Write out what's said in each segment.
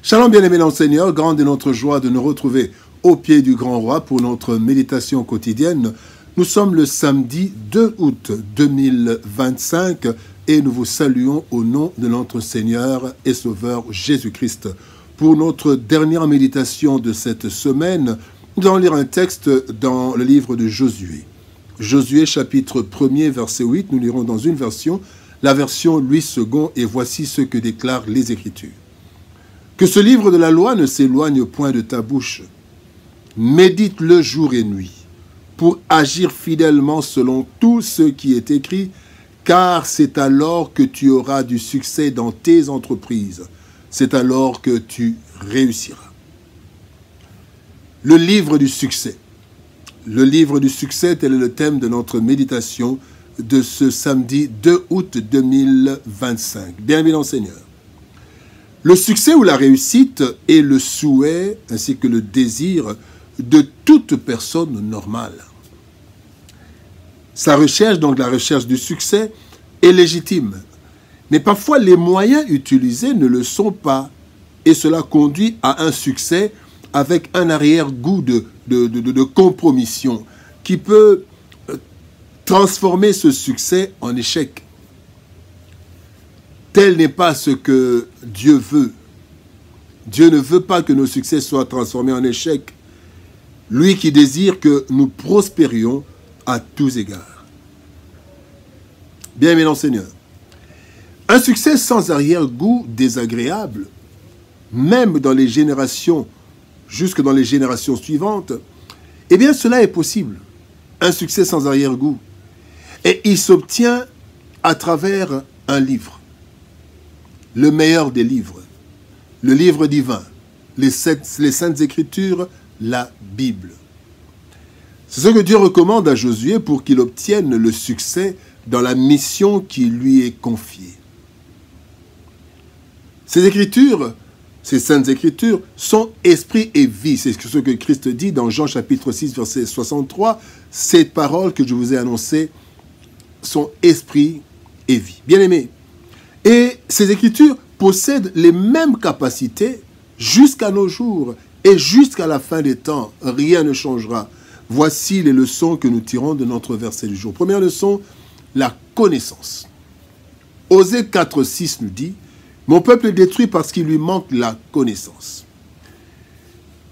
Shalom bien-aimés dans le Seigneur, grande est notre joie de nous retrouver au pied du grand roi pour notre méditation quotidienne. Nous sommes le samedi 2 août 2025 et nous vous saluons au nom de notre Seigneur et Sauveur Jésus-Christ. Pour notre dernière méditation de cette semaine, nous allons lire un texte dans le livre de Josué. Josué chapitre 1er verset 8, nous lirons dans une version, la version Louis II, et voici ce que déclarent les Écritures. Que ce livre de la loi ne s'éloigne point de ta bouche. Médite-le jour et nuit, pour agir fidèlement selon tout ce qui est écrit, car c'est alors que tu auras du succès dans tes entreprises. C'est alors que tu réussiras. Le livre du succès. Le livre du succès, tel est le thème de notre méditation de ce samedi 2 août 2025. Bienvenue dans le Seigneur. Le succès ou la réussite est le souhait ainsi que le désir de toute personne normale. Sa recherche, donc la recherche du succès, est légitime. Mais parfois, les moyens utilisés ne le sont pas. Et cela conduit à un succès avec un arrière-goût de compromission qui peut transformer ce succès en échec. Tel n'est pas ce que Dieu veut. Dieu ne veut pas que nos succès soient transformés en échec. Lui qui désire que nous prospérions à tous égards. Bien-aimé dans le Seigneur, un succès sans arrière-goût désagréable, même dans les générations, jusque dans les générations suivantes, eh bien cela est possible. Un succès sans arrière-goût. Et il s'obtient à travers un livre. Le meilleur des livres, le livre divin, les Saintes Écritures, la Bible. C'est ce que Dieu recommande à Josué pour qu'il obtienne le succès dans la mission qui lui est confiée. Ces Écritures, ces Saintes Écritures, sont esprit et vie. C'est ce que Christ dit dans Jean chapitre 6, verset 63. Ces paroles que je vous ai annoncées sont esprit et vie. Bien-aimés, et ces Écritures possèdent les mêmes capacités jusqu'à nos jours et jusqu'à la fin des temps. Rien ne changera. Voici les leçons que nous tirons de notre verset du jour. Première leçon, la connaissance. Osée 4, 6 nous dit « Mon peuple est détruit parce qu'il lui manque la connaissance. »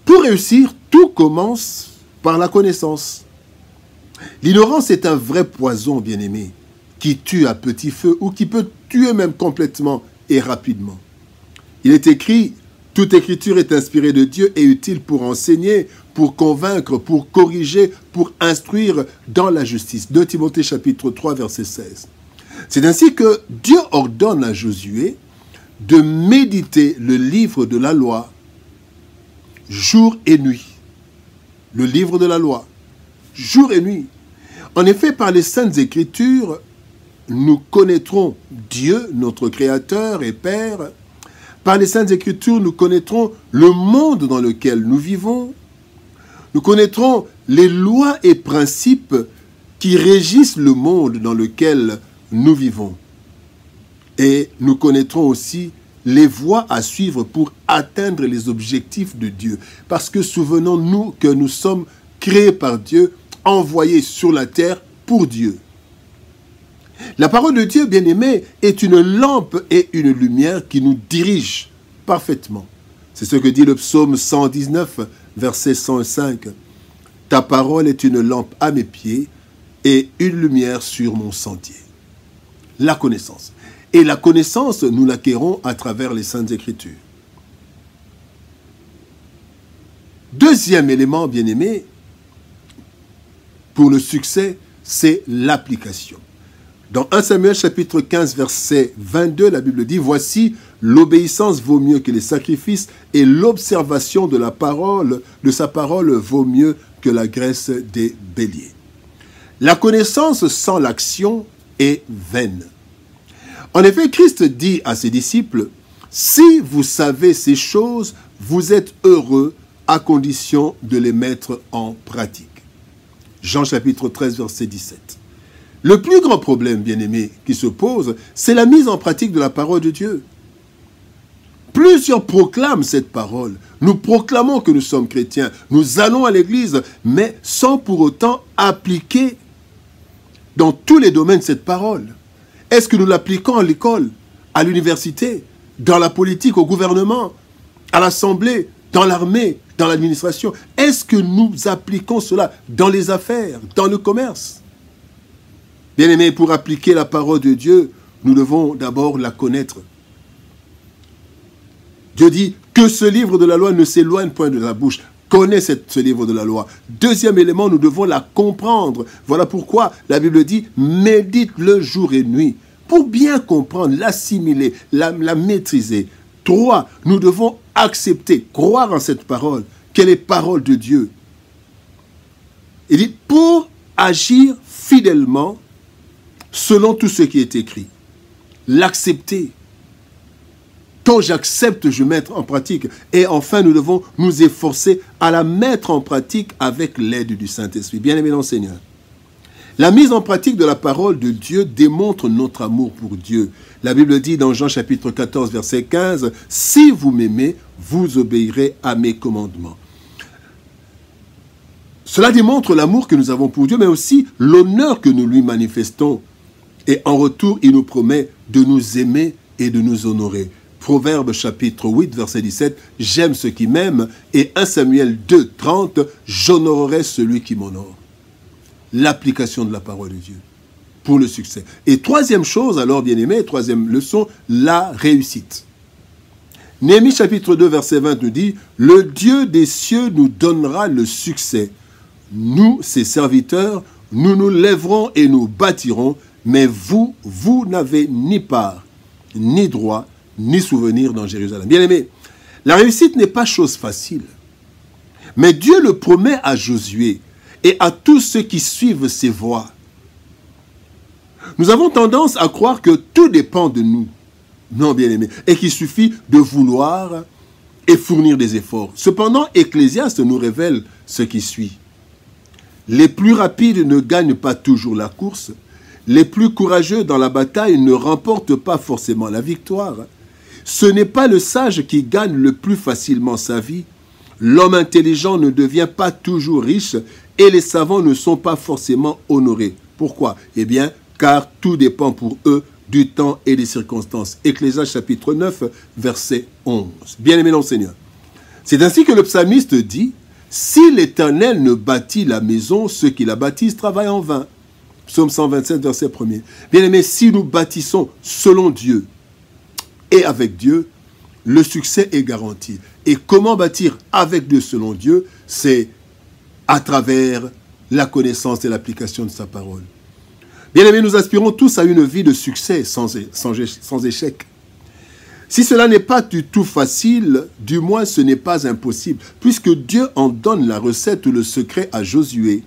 Pour réussir, tout commence par la connaissance. L'ignorance est un vrai poison, bien-aimé, qui tue à petit feu ou qui peut tuer même complètement et rapidement. Il est écrit, toute écriture est inspirée de Dieu et utile pour enseigner, pour convaincre, pour corriger, pour instruire dans la justice. 2 Timothée chapitre 3 verset 16. C'est ainsi que Dieu ordonne à Josué de méditer le livre de la loi jour et nuit. Le livre de la loi, jour et nuit. En effet, par les Saintes Écritures, nous connaîtrons Dieu, notre Créateur et Père. Par les Saintes Écritures, nous connaîtrons le monde dans lequel nous vivons. Nous connaîtrons les lois et principes qui régissent le monde dans lequel nous vivons. Et nous connaîtrons aussi les voies à suivre pour atteindre les objectifs de Dieu. Parce que souvenons-nous que nous sommes créés par Dieu, envoyés sur la terre pour Dieu. La parole de Dieu, bien-aimé, est une lampe et une lumière qui nous dirige parfaitement. C'est ce que dit le psaume 119, verset 105. « Ta parole est une lampe à mes pieds et une lumière sur mon sentier. » La connaissance. Et la connaissance, nous l'acquérons à travers les Saintes Écritures. Deuxième élément, bien-aimé, pour le succès, c'est l'application. Dans 1 Samuel chapitre 15 verset 22, la Bible dit « Voici, l'obéissance vaut mieux que les sacrifices et l'observation de sa parole vaut mieux que la graisse des béliers. » La connaissance sans l'action est vaine. En effet, Christ dit à ses disciples « Si vous savez ces choses, vous êtes heureux à condition de les mettre en pratique. » Jean chapitre 13 verset 17. Le plus grand problème, bien-aimé, qui se pose, c'est la mise en pratique de la parole de Dieu. Plusieurs proclament cette parole. Nous proclamons que nous sommes chrétiens. Nous allons à l'église, mais sans pour autant appliquer dans tous les domaines cette parole. Est-ce que nous l'appliquons à l'école, à l'université, dans la politique, au gouvernement, à l'Assemblée, dans l'armée, dans l'administration? Est-ce que nous appliquons cela dans les affaires, dans le commerce? Bien-aimés, pour appliquer la parole de Dieu, nous devons d'abord la connaître. Dieu dit que ce livre de la loi ne s'éloigne point de la bouche. Connais ce livre de la loi. Deuxième élément, nous devons la comprendre. Voilà pourquoi la Bible dit « médite-le jour et nuit ». Pour bien comprendre, l'assimiler, la maîtriser. 3, nous devons accepter, croire en cette parole, qu'elle est parole de Dieu. Il dit « pour agir fidèlement selon tout ce qui est écrit ». L'accepter. Quand j'accepte, je mets en pratique. Et enfin, nous devons nous efforcer à la mettre en pratique avec l'aide du Saint-Esprit. Bien-aimé dans le Seigneur. La mise en pratique de la parole de Dieu démontre notre amour pour Dieu. La Bible dit dans Jean chapitre 14, verset 15, « Si vous m'aimez, vous obéirez à mes commandements. » Cela démontre l'amour que nous avons pour Dieu, mais aussi l'honneur que nous lui manifestons. Et en retour, il nous promet de nous aimer et de nous honorer. Proverbe chapitre 8, verset 17, « J'aime ceux qui m'aiment. » Et 1 Samuel 2, 30, « J'honorerai celui qui m'honore. » L'application de la parole de Dieu pour le succès. Et troisième chose, alors bien aimé, troisième leçon, la réussite. Néhémie chapitre 2, verset 20 nous dit, « Le Dieu des cieux nous donnera le succès. Nous, ses serviteurs, nous nous lèverons et nous bâtirons, mais vous, vous n'avez ni part, ni droit, ni souvenir dans Jérusalem. » Bien aimé, la réussite n'est pas chose facile. Mais Dieu le promet à Josué et à tous ceux qui suivent ses voies. Nous avons tendance à croire que tout dépend de nous. Non, bien aimé. Et qu'il suffit de vouloir et fournir des efforts. Cependant, Ecclésiaste nous révèle ce qui suit. Les plus rapides ne gagnent pas toujours la course. Les plus courageux dans la bataille ne remportent pas forcément la victoire. Ce n'est pas le sage qui gagne le plus facilement sa vie. L'homme intelligent ne devient pas toujours riche et les savants ne sont pas forcément honorés. Pourquoi? Eh bien, car tout dépend pour eux du temps et des circonstances. Ecclésiaste chapitre 9, verset 11. Bien-aimé dans le Seigneur. C'est ainsi que le psalmiste dit, « Si l'Éternel ne bâtit la maison, ceux qui la bâtissent travaillent en vain. » Psaume 127, verset 1er. Bien-aimé, si nous bâtissons selon Dieu et avec Dieu, le succès est garanti. Et comment bâtir avec Dieu selon Dieu? C'est à travers la connaissance et l'application de sa parole. Bien-aimés, nous aspirons tous à une vie de succès sans échec. Si cela n'est pas du tout facile, du moins ce n'est pas impossible, puisque Dieu en donne la recette ou le secret à Josué.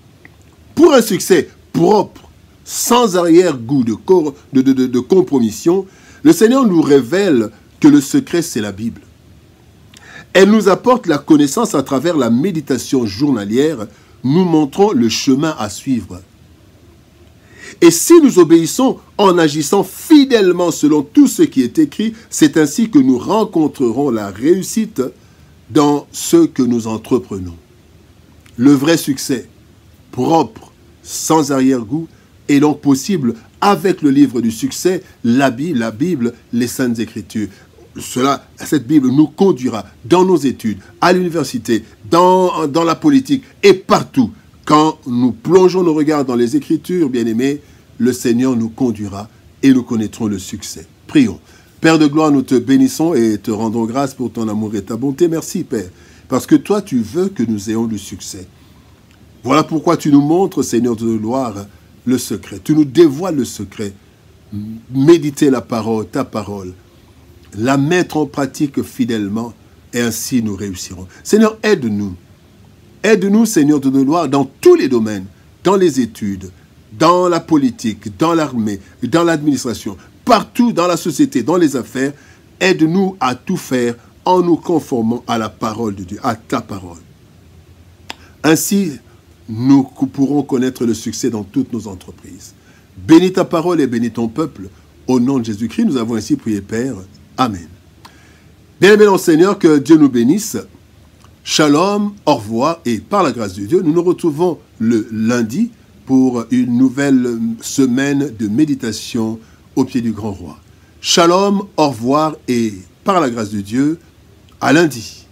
Pour un succès propre, sans arrière-goût de compromission, le Seigneur nous révèle que le secret, c'est la Bible. Elle nous apporte la connaissance à travers la méditation journalière, nous montrant le chemin à suivre. Et si nous obéissons en agissant fidèlement selon tout ce qui est écrit, c'est ainsi que nous rencontrerons la réussite dans ce que nous entreprenons. Le vrai succès, propre, sans arrière-goût, est donc possible avec le livre du succès, la Bible, les Saintes Écritures. Cette Bible nous conduira dans nos études, à l'université, dans la politique et partout. Quand nous plongeons nos regards dans les Écritures, bien-aimés, le Seigneur nous conduira et nous connaîtrons le succès. Prions. Père de gloire, nous te bénissons et te rendons grâce pour ton amour et ta bonté. Merci, Père, parce que toi, tu veux que nous ayons du succès. Voilà pourquoi tu nous montres, Seigneur de gloire, le secret. Tu nous dévoiles le secret. Méditer la parole, ta parole, la mettre en pratique fidèlement, et ainsi nous réussirons. Seigneur, aide-nous. Aide-nous, Seigneur de gloire, dans tous les domaines, dans les études, dans la politique, dans l'armée, dans l'administration, partout dans la société, dans les affaires. Aide-nous à tout faire en nous conformant à la parole de Dieu, à ta parole. Ainsi, nous pourrons connaître le succès dans toutes nos entreprises. Bénis ta parole et bénis ton peuple. Au nom de Jésus-Christ, nous avons ainsi prié, Père. Amen. Bien-aimés dans le Seigneur, que Dieu nous bénisse. Shalom, au revoir, et par la grâce de Dieu, nous nous retrouvons le lundi pour une nouvelle semaine de méditation au pied du grand roi. Shalom, au revoir, et par la grâce de Dieu, à lundi.